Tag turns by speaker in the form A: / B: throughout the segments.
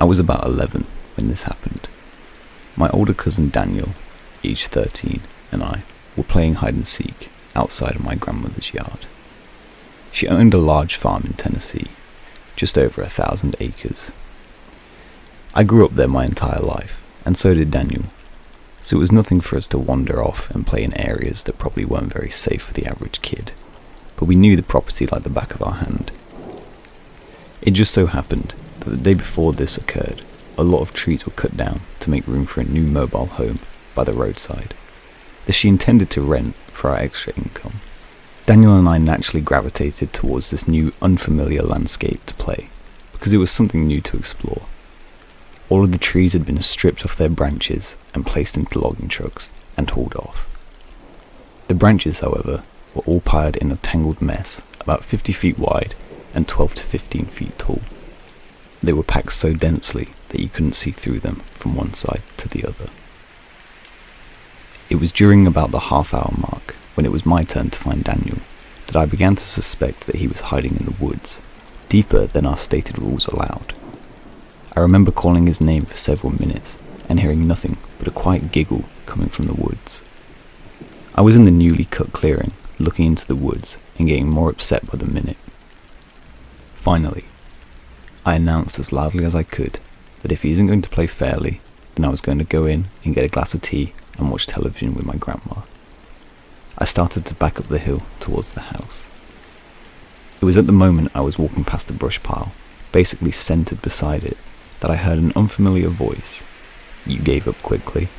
A: was about 11 when this happened. My older cousin Daniel, aged 13, and I were playing hide and seek outside of my grandmother's yard. She owned a large farm in Tennessee, just over 1,000 acres. I grew up there my entire life, and so did Daniel, so it was nothing for us to wander off and play in areas that probably weren't very safe for the average kid, but we knew the property like the back of our hand. It just so happened that the day before this occurred, a lot of trees were cut down to make room for a new mobile home by the roadside that she intended to rent for our extra income. Daniel and I naturally gravitated towards this new unfamiliar landscape to play because it was something new to explore. All of the trees had been stripped off their branches and placed into logging trucks and hauled off. The branches, however, were all piled in a tangled mess about 50 feet wide and 12 to 15 feet tall. They were packed so densely that you couldn't see through them from one side to the other. It was during about the half-hour mark, when it was my turn to find Daniel, that I began to suspect that he was hiding in the woods, deeper than our stated rules allowed. I remember calling his name for several minutes and hearing nothing but a quiet giggle coming from the woods. I was in the newly cut clearing, looking into the woods and getting more upset by the minute. Finally, I announced as loudly as I could that if he isn't going to play fairly, then I was going to go in and get a glass of tea and watch television with my grandma. I started to back up the hill towards the house. It was at the moment I was walking past the brush pile, basically centered beside it, that I heard an unfamiliar voice. "You gave up quickly."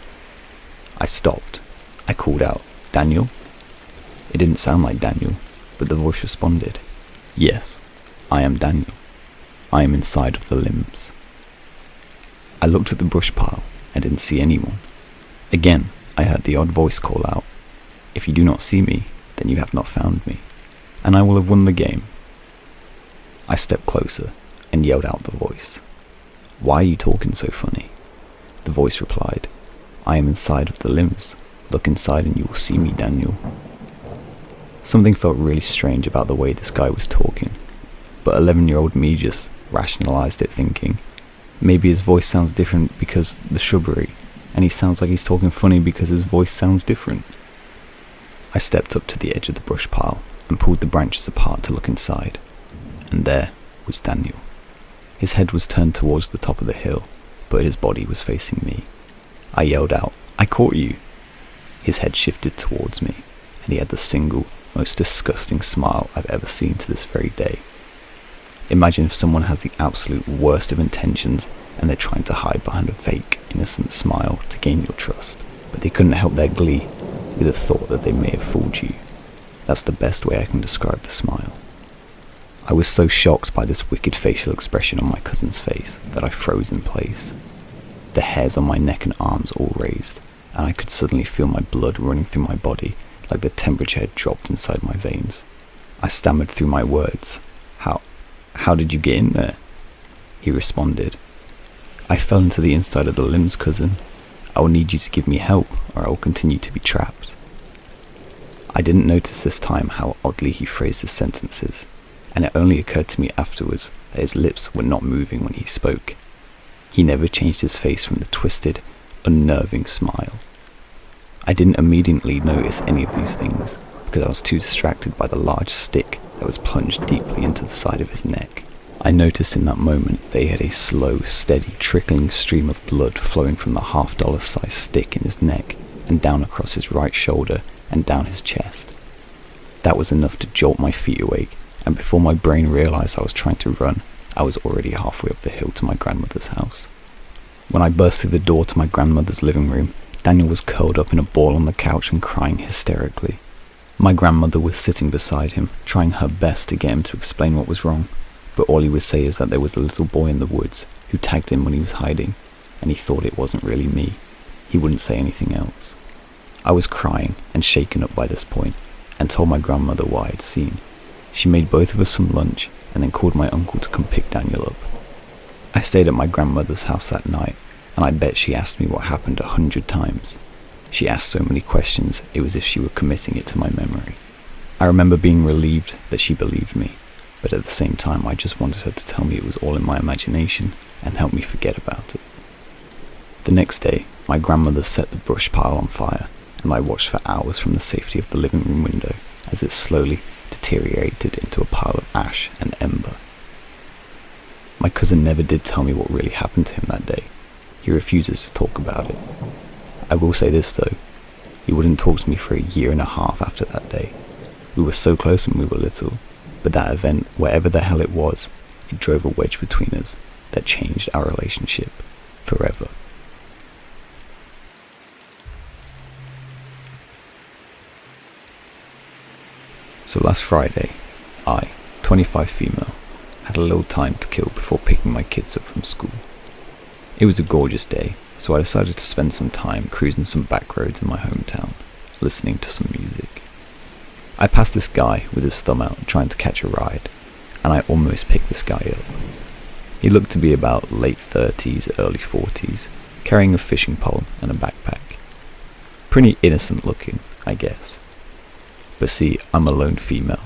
A: I stopped. I called out, "Daniel?" It didn't sound like Daniel, but the voice responded, "Yes, I am Daniel. I am inside of the limbs." I looked at the brush pile and didn't see anyone. Again, I heard the odd voice call out, "If you do not see me, then you have not found me, and I will have won the game." I stepped closer and yelled out the voice. "Why are you talking so funny?" The voice replied, "I am inside of the limbs. Look inside and you will see me, Daniel." Something felt really strange about the way this guy was talking, but 11-year-old me just rationalized it, thinking, maybe his voice sounds different because the shrubbery, and he sounds like he's talking funny because his voice sounds different. I stepped up to the edge of the brush pile and pulled the branches apart to look inside, and there was Daniel. His head was turned towards the top of the hill, but his body was facing me. I yelled out, "I caught you!" His head shifted towards me, and he had the single, most disgusting smile I've ever seen to this very day. Imagine if someone has the absolute worst of intentions and they're trying to hide behind a fake, innocent smile to gain your trust, but they couldn't help their glee with the thought that they may have fooled you. That's the best way I can describe the smile. I was so shocked by this wicked facial expression on my cousin's face that I froze in place. The hairs on my neck and arms all raised, and I could suddenly feel my blood running through my body like the temperature had dropped inside my veins. I stammered through my words. How did you get in there?" He responded, "I fell into the inside of the limbs, cousin. I will need you to give me help, or I will continue to be trapped." I didn't notice this time how oddly he phrased his sentences, and it only occurred to me afterwards that his lips were not moving when he spoke. He never changed his face from the twisted, unnerving smile. I didn't immediately notice any of these things because I was too distracted by the large stick that was plunged deeply into the side of his neck. I noticed in that moment that he had a slow, steady, trickling stream of blood flowing from the $half size stick in his neck and down across his right shoulder and down his chest. That was enough to jolt my feet awake, and before my brain realized I was trying to run, I was already halfway up the hill to my grandmother's house. When I burst through the door to my grandmother's living room, Daniel was curled up in a ball on the couch and crying hysterically. My grandmother was sitting beside him, trying her best to get him to explain what was wrong, but all he would say is that there was a little boy in the woods who tagged him when he was hiding, and he thought it wasn't really me. He wouldn't say anything else. I was crying and shaken up by this point, and told my grandmother what I had seen. She made both of us some lunch, and then called my uncle to come pick Daniel up. I stayed at my grandmother's house that night, and I bet she asked me what happened 100 times. She asked so many questions, it was as if she were committing it to my memory. I remember being relieved that she believed me, but at the same time I just wanted her to tell me it was all in my imagination, and helped me forget about it. The next day, my grandmother set the brush pile on fire, and I watched for hours from the safety of the living room window as it slowly deteriorated into a pile of ash and ember. My cousin never did tell me what really happened to him that day. He refuses to talk about it. I will say this though, he wouldn't talk to me for a year and a half after that day. We were so close when we were little, but that event, whatever the hell it was, it drove a wedge between us that changed our relationship forever. So last Friday, I, 25 female, had a little time to kill before picking my kids up from school. It was a gorgeous day, so I decided to spend some time cruising some back roads in my hometown, listening to some music. I passed this guy with his thumb out trying to catch a ride, and I almost picked this guy up. He looked to be about late 30s, early 40s, carrying a fishing pole and a backpack. Pretty innocent looking, I guess. But see, I'm a lone female,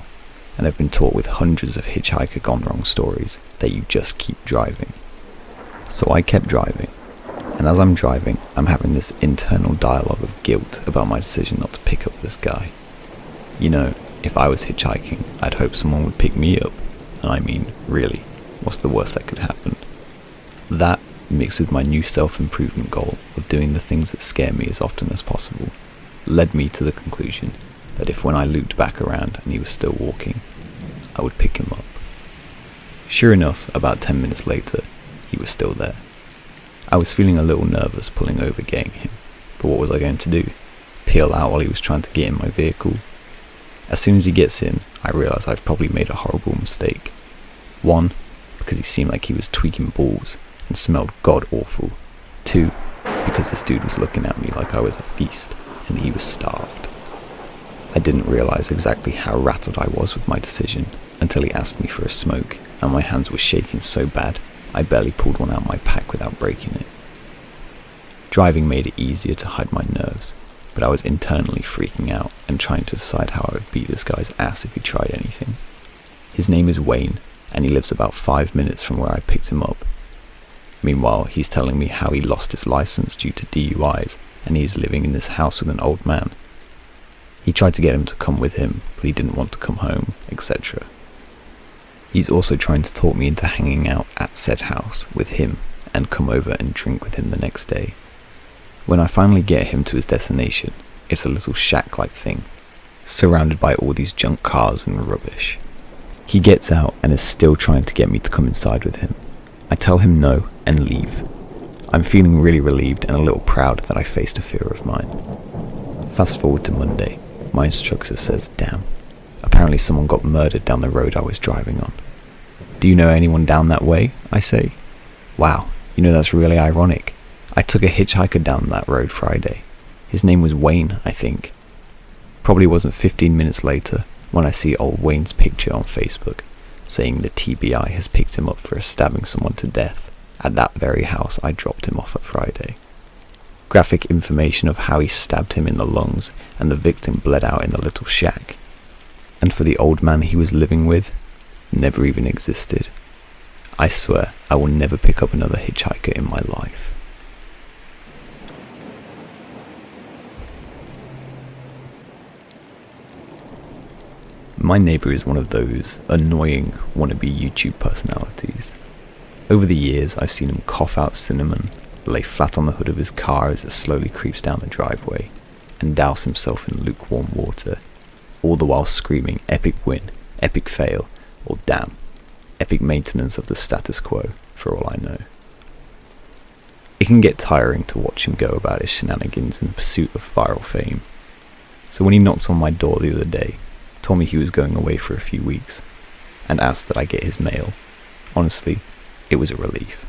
A: and I've been taught with hundreds of hitchhiker gone wrong stories that you just keep driving. So I kept driving, and as I'm driving, I'm having this internal dialogue of guilt about my decision not to pick up this guy. You know, if I was hitchhiking, I'd hope someone would pick me up, and I mean, really, what's the worst that could happen? That, mixed with my new self-improvement goal of doing the things that scare me as often as possible, led me to the conclusion that if when I looped back around and he was still walking, I would pick him up. Sure enough, about 10 minutes later, he was still there. I was feeling a little nervous pulling over getting him, but what was I going to do? Peel out while he was trying to get in my vehicle? As soon as he gets in, I realise I've probably made a horrible mistake. 1, because he seemed like he was tweaking balls and smelled god-awful. 2, because this dude was looking at me like I was a feast and he was starved. I didn't realise exactly how rattled I was with my decision until he asked me for a smoke, and my hands were shaking so bad I barely pulled one out of my pack without breaking it. Driving made it easier to hide my nerves, but I was internally freaking out and trying to decide how I would beat this guy's ass if he tried anything. His name is Wayne, and he lives about 5 minutes from where I picked him up. Meanwhile, he's telling me how he lost his license due to DUIs, and he's living in this house with an old man. He tried to get him to come with him, but he didn't want to come home, etc. He's also trying to talk me into hanging out at said house with him and come over and drink with him the next day. When I finally get him to his destination, it's a little shack-like thing, surrounded by all these junk cars and rubbish. He gets out and is still trying to get me to come inside with him. I tell him no and leave. I'm feeling really relieved and a little proud that I faced a fear of mine. Fast forward to Monday. My instructor says, damn, apparently someone got murdered down the road I was driving on. Do you know anyone down that way? I say. Wow, you know that's really ironic. I took a hitchhiker down that road Friday. His name was Wayne, I think. Probably wasn't 15 minutes later when I see old Wayne's picture on Facebook, saying the TBI has picked him up for stabbing someone to death at that very house I dropped him off at Friday. Graphic information of how he stabbed him in the lungs and the victim bled out in the little shack. And for the old man he was living with, never even existed. I swear I will never pick up another hitchhiker in my life. My neighbour is one of those annoying wannabe YouTube personalities. Over the years I've seen him cough out cinnamon, lay flat on the hood of his car as it slowly creeps down the driveway, and douse himself in lukewarm water, all the while screaming epic win, epic fail, or damn, epic maintenance of the status quo, for all I know. It can get tiring to watch him go about his shenanigans in pursuit of viral fame. So when he knocked on my door the other day, told me he was going away for a few weeks, and asked that I get his mail, honestly, it was a relief.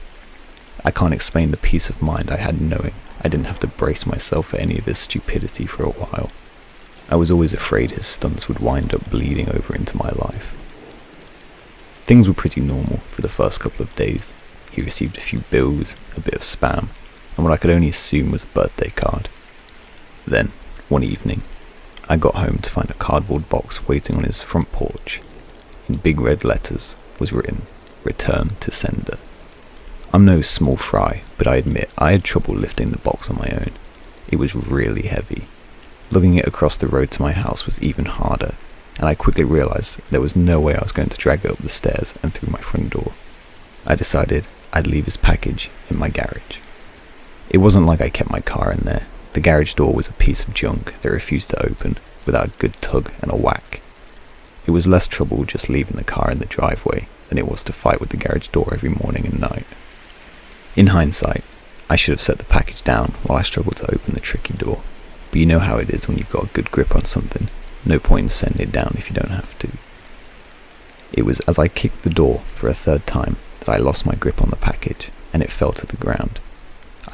A: I can't explain the peace of mind I had knowing I didn't have to brace myself for any of his stupidity for a while. I was always afraid his stunts would wind up bleeding over into my life. Things were pretty normal for the first couple of days. He received a few bills, a bit of spam, and what I could only assume was a birthday card. Then, one evening, I got home to find a cardboard box waiting on his front porch. In big red letters was written, "Return to sender." I'm no small fry, but I admit I had trouble lifting the box on my own. It was really heavy. Lugging it across the road to my house was even harder, and I quickly realised there was no way I was going to drag it up the stairs and through my front door. I decided I'd leave his package in my garage. It wasn't like I kept my car in there. The garage door was a piece of junk that refused to open without a good tug and a whack. It was less trouble just leaving the car in the driveway than it was to fight with the garage door every morning and night. In hindsight, I should have set the package down while I struggled to open the tricky door, but you know how it is when you've got a good grip on something, no point in setting it down if you don't have to. It was as I kicked the door for a third time that I lost my grip on the package and it fell to the ground.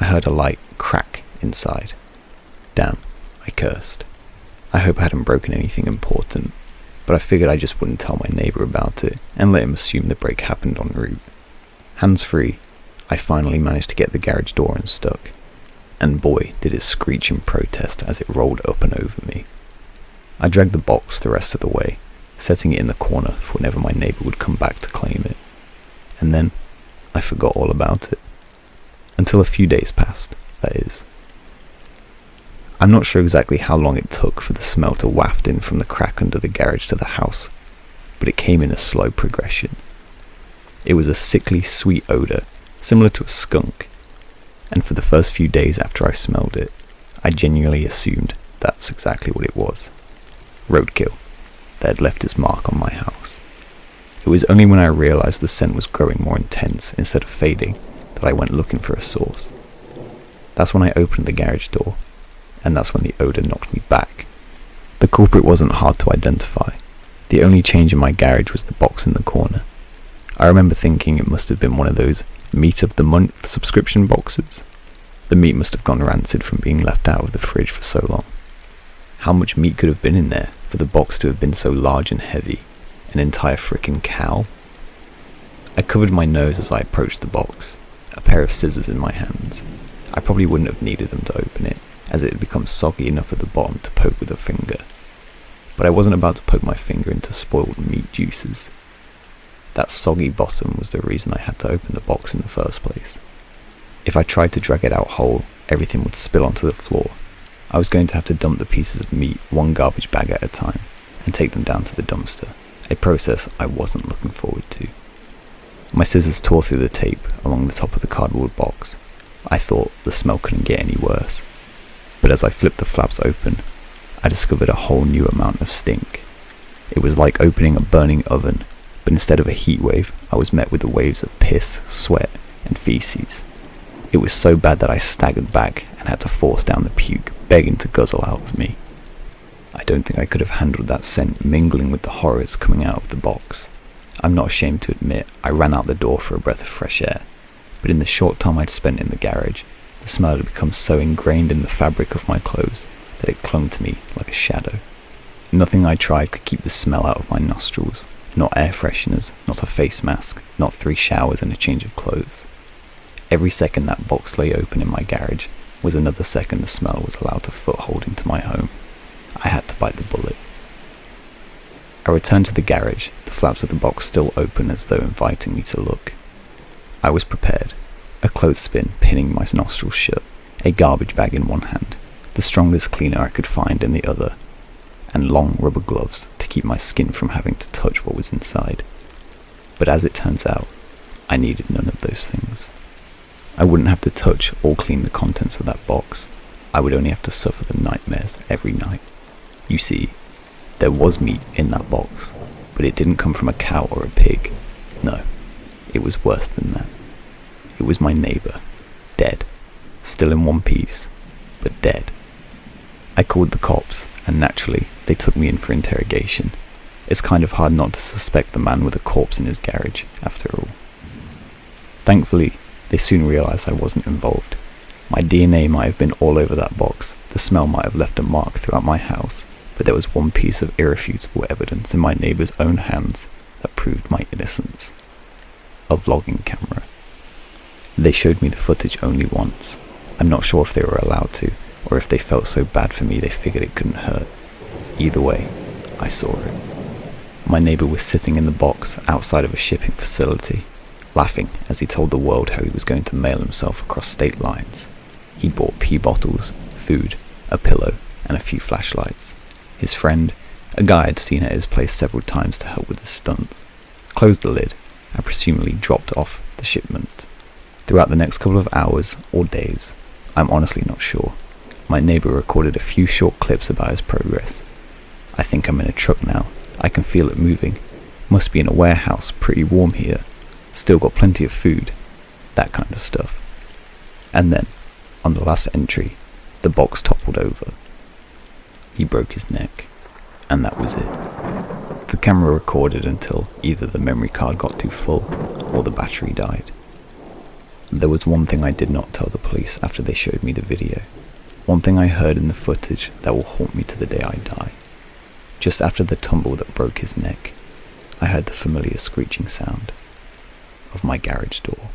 A: I heard a light crack inside. Damn, I cursed. I hope I hadn't broken anything important, but I figured I just wouldn't tell my neighbour about it and let him assume the break happened en route. Hands free, I finally managed to get the garage door unstuck, and boy did it screech in protest as it rolled up and over me. I dragged the box the rest of the way, setting it in the corner for whenever my neighbour would come back to claim it, and then I forgot all about it. Until a few days passed, that is. I'm not sure exactly how long it took for the smell to waft in from the crack under the garage to the house, but it came in a slow progression. It was a sickly sweet odour, similar to a skunk, and for the first few days after I smelled it, I genuinely assumed that's exactly what it was. Roadkill that had left its mark on my house. It was only when I realised the scent was growing more intense instead of fading that I went looking for a source. That's when I opened the garage door, and that's when the odour knocked me back. The culprit wasn't hard to identify. The only change in my garage was the box in the corner. I remember thinking it must have been one of those meat of the month subscription boxes. The meat must have gone rancid from being left out of the fridge for so long. How much meat could have been in there for the box to have been so large and heavy? An entire frickin' cow? I covered my nose as I approached the box, a pair of scissors in my hands. I probably wouldn't have needed them to open it, as it had become soggy enough at the bottom to poke with a finger. But I wasn't about to poke my finger into spoiled meat juices. That soggy bottom was the reason I had to open the box in the first place. If I tried to drag it out whole, everything would spill onto the floor. I was going to have to dump the pieces of meat one garbage bag at a time and take them down to the dumpster, a process I wasn't looking forward to. My scissors tore through the tape along the top of the cardboard box. I thought the smell couldn't get any worse. But as I flipped the flaps open, I discovered a whole new amount of stink. It was like opening a burning oven, but instead of a heat wave, I was met with the waves of piss, sweat, and feces. It was so bad that I staggered back and had to force down the puke, begging to guzzle out of me. I don't think I could have handled that scent mingling with the horrors coming out of the box. I'm not ashamed to admit I ran out the door for a breath of fresh air, but in the short time I'd spent in the garage, the smell had become so ingrained in the fabric of my clothes that it clung to me like a shadow. Nothing I tried could keep the smell out of my nostrils. Not air fresheners, not a face mask, not 3 showers and a change of clothes. Every second that box lay open in my garage was another second the smell was allowed a foothold into my home. I had to bite the bullet. I returned to the garage, the flaps of the box still open as though inviting me to look. I was prepared. A clothespin pinning my nostrils shut, a garbage bag in one hand, the strongest cleaner I could find in the other, and long rubber gloves to keep my skin from having to touch what was inside. But as it turns out, I needed none of those things. I wouldn't have to touch or clean the contents of that box. I would only have to suffer the nightmares every night. You see, there was meat in that box, but it didn't come from a cow or a pig. No, it was worse than that. It was my neighbour, dead, still in one piece, but dead. I called the cops, and naturally, they took me in for interrogation. It's kind of hard not to suspect the man with a corpse in his garage, after all. Thankfully, they soon realised I wasn't involved. My DNA might have been all over that box, the smell might have left a mark throughout my house, but there was one piece of irrefutable evidence in my neighbour's own hands that proved my innocence. A vlogging camera. They showed me the footage only once. I'm not sure if they were allowed to, or if they felt so bad for me they figured it couldn't hurt. Either way, I saw it. My neighbour was sitting in the box outside of a shipping facility, laughing as he told the world how he was going to mail himself across state lines. He'd bought pee bottles, food, a pillow, and a few flashlights. His friend, a guy I'd seen at his place several times to help with his stunts, closed the lid and presumably dropped off the shipment. Throughout the next couple of hours or days, I'm honestly not sure, my neighbour recorded a few short clips about his progress. I think I'm in a truck now. I can feel it moving. Must be in a warehouse, pretty warm here. Still got plenty of food. That kind of stuff. And then, on the last entry, the box toppled over. He broke his neck. And that was it. The camera recorded until either the memory card got too full or the battery died. There was one thing I did not tell the police after they showed me the video. One thing I heard in the footage that will haunt me to the day I die. Just after the tumble that broke his neck, I heard the familiar screeching sound of my garage door.